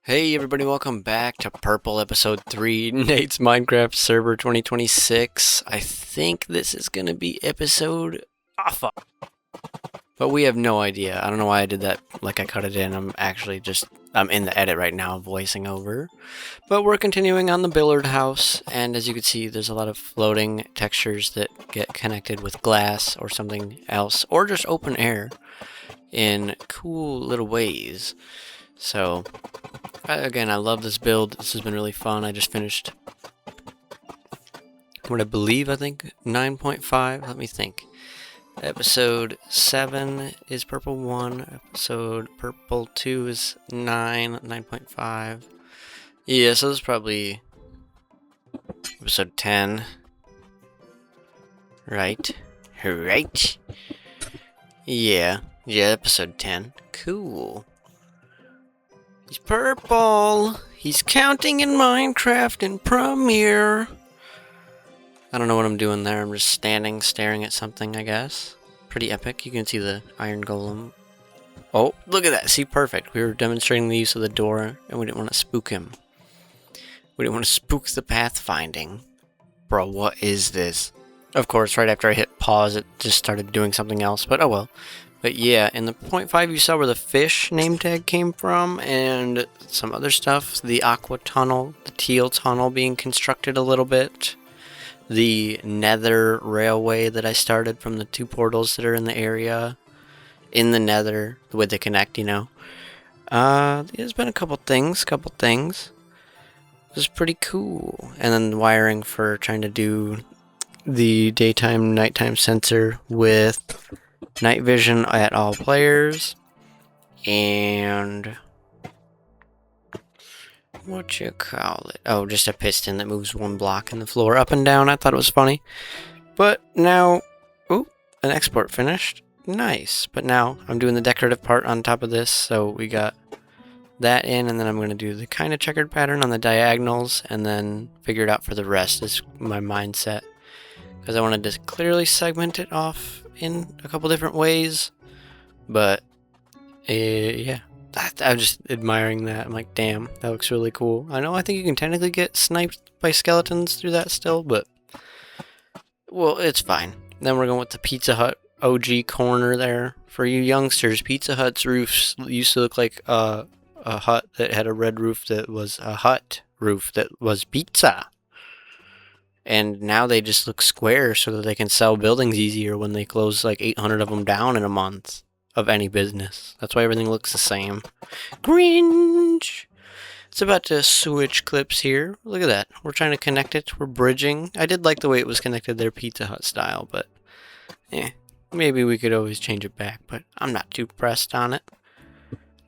Hey everybody, welcome back to Purple Episode 3, Nate's Minecraft Server 2026. I think this is gonna be episode alpha, but we have no idea. I don't know why I did that, like I cut it in. I'm in the edit right now, voicing over. But we're continuing on the Billard house, and as you can see, there's a lot of floating textures that get connected with glass or something else, or just open air in cool little ways. So, again, I love this build. This has been really fun. I just finished what I think 9.5. Let me think. Episode 7 is Purple 1. Episode Purple 2 is 9.5. Yeah, so this is probably episode 10. Right? Right? Yeah, episode 10. Cool. He's purple. He's counting in Minecraft in Premiere. I don't know what I'm doing there. I'm just standing, staring at something, I guess. Pretty epic. You can see the iron golem. Oh, look at that. See, perfect. We were demonstrating the use of the door, and we didn't want to spook him. We didn't want to spook the pathfinding. Bro, what is this? Of course, right after I hit pause, it just started doing something else, but oh well. But yeah, in the 0.5 you saw where the fish name tag came from, and some other stuff. The aqua tunnel, the teal tunnel being constructed a little bit. The nether railway that I started from the 2 portals that are in the area. In the nether, the way they connect, you know. There's been a couple things. It was pretty cool. And then wiring for trying to do the daytime, nighttime sensor with night vision at all players, and what you call it? Oh, just a piston that moves 1 block in the floor up and down. I thought it was funny. But now, ooh, an export finished. Nice. But now I'm doing the decorative part on top of this, so we got that in, and then I'm going to do the kind of checkered pattern on the diagonals, and then figure it out for the rest is my mindset. Because I wanted to clearly segment it off in a couple different ways, but yeah, I'm just admiring that. I'm like, damn, that looks really cool. I think you can technically get sniped by skeletons through that still, but well, it's fine. Then we're going with the Pizza Hut OG corner there. For you youngsters, Pizza Hut's roofs used to look like a hut that had a red roof that was a hut roof that was pizza. And now they just look square so that they can sell buildings easier when they close like 800 of them down in a month of any business. That's why everything looks the same. Cringe! It's about to switch clips here. Look at that. We're trying to connect it. We're bridging. I did like the way it was connected there, Pizza Hut style, but maybe we could always change it back, but I'm not too pressed on it.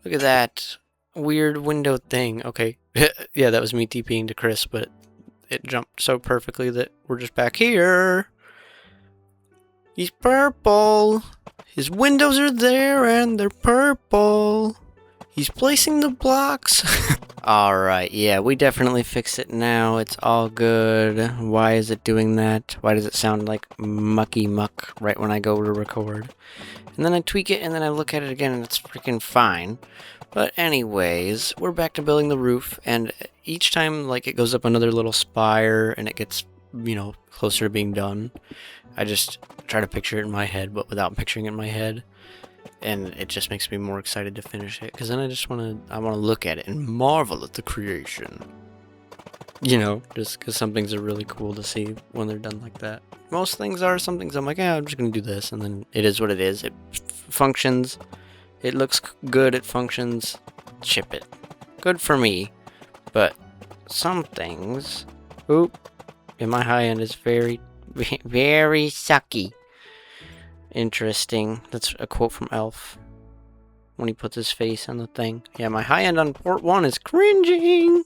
Look at that weird window thing. Okay. Yeah, that was me TPing to Chris, but it jumped so perfectly that we're just back here. He's purple. His windows are there and they're purple. He's placing the blocks. Alright, yeah, we definitely fixed it now. It's all good. Why is it doing that? Why does it sound like mucky muck right when I go to record? And then I tweak it and then I look at it again and it's freaking fine. But anyways, we're back to building the roof, and each time like it goes up another little spire and it gets, closer to being done, I just try to picture it in my head, but without picturing it in my head, and it just makes me more excited to finish it, because then I want to look at it and marvel at the creation. Just because some things are really cool to see when they're done like that. Most things are. Some things I'm like, I'm just going to do this, and then it is what it is. It functions. It looks good, it functions, ship it. Good for me, but some things, and my high end is very, very sucky. Interesting. That's a quote from Elf, when he puts his face on the thing. Yeah, my high end on port 1 is cringing.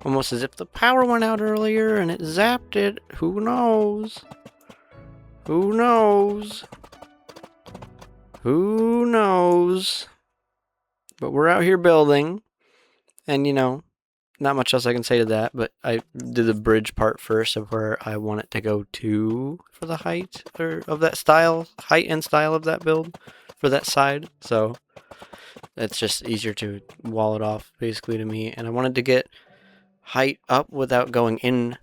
Almost as if the power went out earlier and it zapped it. Who knows? Who knows? Who knows? But we're out here building, and not much else I can say to that, but I did the bridge part first of where I want it to go to for the height of that style, height and style of that build for that side. So it's just easier to wall it off basically to me. And I wanted to get height up without going inward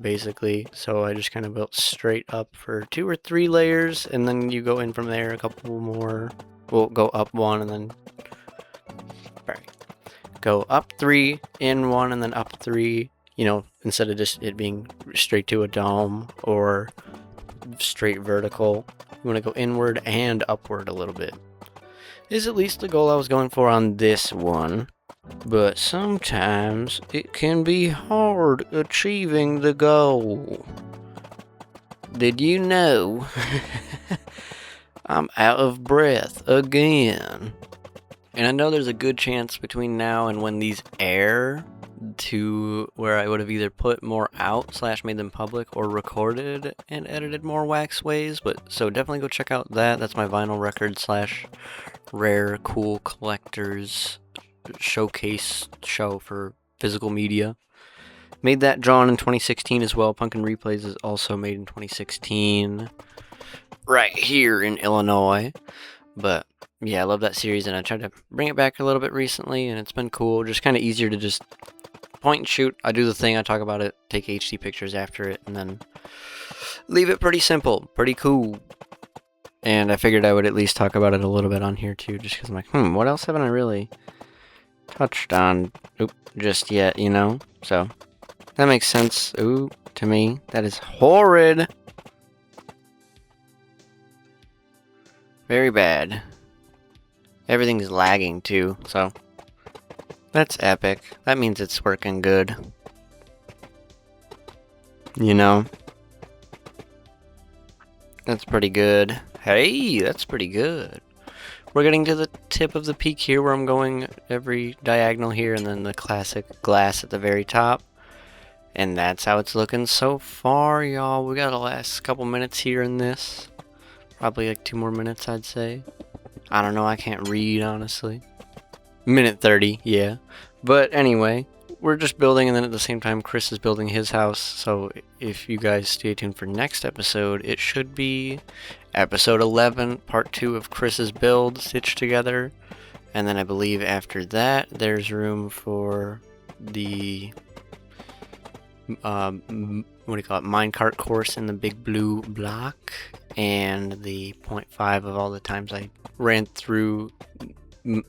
basically. So I just kind of built straight up for 2 or 3 layers, and then you go in from there a couple more. We'll go up 1 and then go up 3, in 1, and then up 3, you know, instead of just it being straight to a dome or straight vertical. You want to go inward and upward a little bit. Is at least the goal I was going for on this one. But sometimes it can be hard achieving the goal. Did you know? I'm out of breath again. And I know there's a good chance between now and when these air to where I would have either put more out / made them public or recorded and edited more wax ways. But so definitely go check out that. That's my vinyl record / rare cool collectors showcase show for physical media. Made that drawn in 2016 as well. Punkin Replays is also made in 2016 right here in Illinois. But yeah, I love that series, and I tried to bring it back a little bit recently, and it's been cool. Just kind of easier to just point and shoot. I do the thing, I talk about it, take HD pictures after it, and then leave it pretty simple, pretty cool. And I figured I would at least talk about it a little bit on here too, just because I'm like, what else haven't I really touched on just yet, you know? So that makes sense. To me, that is horrid. Very bad. Everything's lagging too, so that's epic. That means it's working good. You know? That's pretty good. Hey, that's pretty good. We're getting to the tip of the peak here where I'm going every diagonal here and then the classic glass at the very top. And that's how it's looking so far, y'all. We got the last couple minutes here in this. Probably like 2 more minutes, I'd say. I don't know, I can't read, honestly. Minute 30, yeah. But anyway, we're just building, and then at the same time, Chris is building his house. So if you guys stay tuned for next episode, it should be episode 11, part 2 of Chris's build stitched together. And then I believe after that, there's room for the minecart course in the big blue block, and the 0.5 of all the times I ran through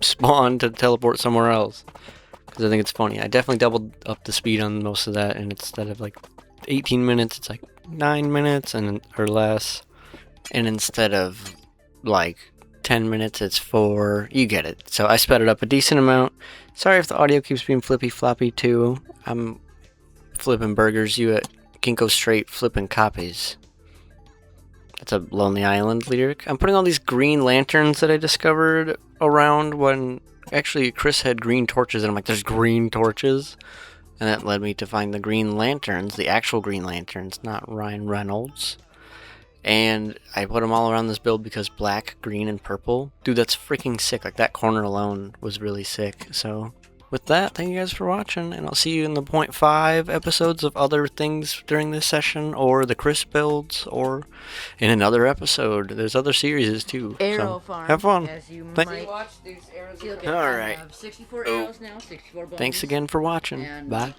spawn to teleport somewhere else, because I think it's funny. I definitely doubled up the speed on most of that, and instead of like 18 minutes, it's like 9 minutes or less, and instead of like 10 minutes, it's 4. You get it. So I sped it up a decent amount. Sorry if the audio keeps being flippy floppy too. I'm flipping burgers, you at Kinko Straight flipping copies. That's a Lonely Island lyric. I'm putting all these green lanterns that I discovered around when actually Chris had green torches, and I'm like, there's green torches. And that led me to find the green lanterns, the actual green lanterns, not Ryan Reynolds. And I put them all around this build because black, green, and purple. Dude, that's freaking sick. Like, that corner alone was really sick. So with that, thank you guys for watching, and I'll see you in the 0.5 episodes of other things during this session, or the Chris builds, or in another episode. There's other series too. Arrow so farm, have fun. as you Thank might you. watch these arrows. All right. 64 arrows now, 64 bones. Thanks again for watching. And bye.